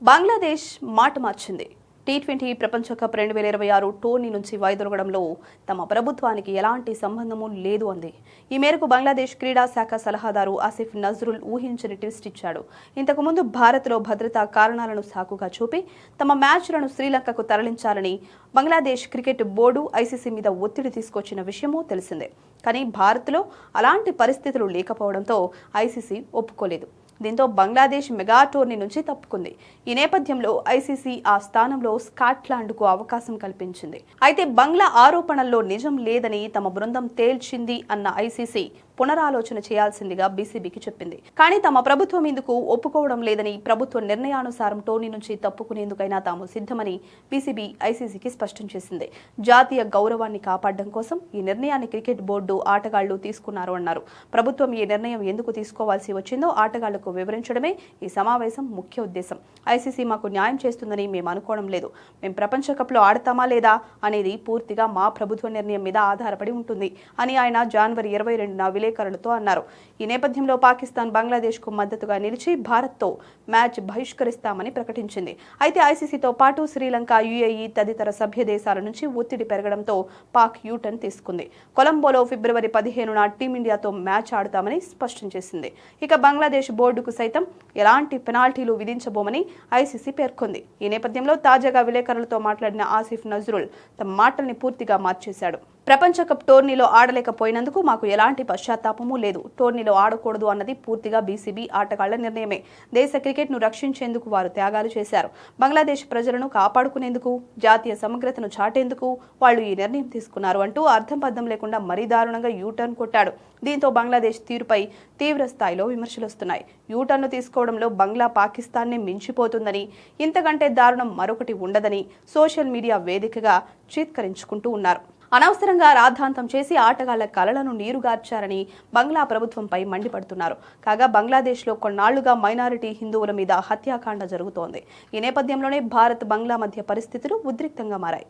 బంగ్లాదేశ్ మాట మార్చింది. టీ20 ప్రపంచ కప్ 2026 టోర్నీ నుంచి వైదొలగడంలో తమ ప్రభుత్వానికి ఎలాంటి సంబంధమూ లేదు అంది. ఈ మేరకు బంగ్లాదేశ్ క్రీడా శాఖ సలహాదారు ఆసిఫ్ నజ్రుల్ ఊహించని ట్విస్ట్ ఇచ్చాడు. ఇంతకుముందు భారత్లో భద్రతా కారణాలను సాకుగా చూపి తమ మ్యాచ్లను శ్రీలంకకు తరలించాలని బంగ్లాదేశ్ క్రికెట్ బోర్డు ఐసీసీ మీద ఒత్తిడి తీసుకొచ్చిన విషయమూ తెలిసిందే. కానీ భారత్లో అలాంటి పరిస్థితులు లేకపోవడంతో ఐసీసీ ఒప్పుకోలేదు. దీంతో బంగ్లాదేశ్ మెగా టోర్నీ నుంచి తప్పుకుంది. ఈ నేపథ్యంలో ఐసీసీ ఆ స్థానంలో స్కాట్లాండ్కు అవకాశం కల్పించింది. అయితే బంగ్లా ఆరోపణల్లో నిజం లేదని తమ బృందం తేల్చింది అన్న ఐసీసీ పునరాలోచన చేయాల్సిందిగా బీసీబీకి చెప్పింది. కానీ తమ ప్రభుత్వం ఇందుకు ఒప్పుకోవడం లేదని, ప్రభుత్వ నిర్ణయానుసారం టోర్నీ నుంచి తప్పుకునేందుకైనా తాము సిద్ధమని బీసీబీ ఐసీసీకి స్పష్టం చేసింది. జాతీయ గౌరవాన్ని కాపాడడం కోసం ఈ నిర్ణయాన్ని క్రికెట్ బోర్డు ఆటగాళ్లు తీసుకున్నారు అన్నారు. ప్రభుత్వం ఈ నిర్ణయం ఎందుకు తీసుకోవాల్సి వచ్చిందో ఆటగాళ్లకు వివరించడమే ఈ సమావేశం ముఖ్య ఉద్దేశం. ఐసీసీ మాకు న్యాయం చేస్తుందని మేము అనుకోవడం లేదు. మేము ప్రపంచ కప్లో ఆడతామా లేదా అనేది పూర్తిగా మా ప్రభుత్వ నిర్ణయం మీద ఆధారపడి ఉంటుంది అని ఆయన జనవరి 22న విలేకరులతో అన్నారు. ఈ నేపథ్యంలో పాకిస్తాన్ బంగ్లాదేశ్కు మద్దతుగా నిలిచి భారత్తో మ్యాచ్ బహిష్కరిస్తామని ప్రకటించింది. అయితే ఐసీసీతో పాటు శ్రీలంక, యుఏఈ తదితర సభ్య దేశాల నుంచి ఒత్తిడి పెరగడంతో పాక్ యూటర్న్ తీసుకుంది. కొలంబోలో ఫిబ్రవరి 15న టీమిండియాతో మ్యాచ్ ఆడుతామని స్పష్టం చేసింది. ఇక బంగ్లాదేశ్ బోర్డుకు సైతం ఎలాంటి పెనాల్టీలు విధించబోమని ఐసీసీ పేర్కొంది. ఈ నేపథ్యంలో తాజాగా విలేకరులతో మాట్లాడిన ఆసిఫ్ నజ్రుల్ తమ మాటల్ని పూర్తిగా మార్చేశాడు. ప్రపంచ కప్ టోర్నీలో ఆడలేకపోయినందుకు మాకు ఎలాంటి పశ్చాత్తాపమూ లేదు. టోర్నీలో ఆడకూడదు అన్నది పూర్తిగా బీసీబీ ఆటగాళ్ల నిర్ణయమే. దేశ క్రికెట్ను రక్షించేందుకు వారు త్యాగాలు చేశారు. బంగ్లాదేశ్ ప్రజలను కాపాడుకునేందుకు, జాతీయ సమగ్రతను చాటేందుకు వాళ్లు ఈ నిర్ణయం తీసుకున్నారు అంటూ అర్థం పర్థం లేకుండా మరీ దారుణంగా యూటర్న్ కొట్టాడు. దీంతో బంగ్లాదేశ్ తీరుపై తీవ్ర స్థాయిలో విమర్శలొస్తున్నాయి. యూటర్ను తీసుకోవడంలో బంగ్లా పాకిస్తాన్నే మించిపోతుందని, ఇంతకంటే దారుణం మరొకటి ఉండదని సోషల్ మీడియా వేదికగా చీత్కరించుకుంటూ ఉన్నారు. అనవసరంగా రాద్ధాంతం చేసి ఆటగాళ్ల కలలను నీరుగార్చారని బంగ్లా ప్రభుత్వంపై మండిపడుతున్నారు. కాగా బంగ్లాదేశ్లో కొన్నాళ్లుగా మైనారిటీ హిందువుల మీద హత్యాకాండ జరుగుతోంది. ఈ నేపథ్యంలోనే భారత్ బంగ్లా మధ్య పరిస్థితులు ఉద్రిక్తంగా మారాయి.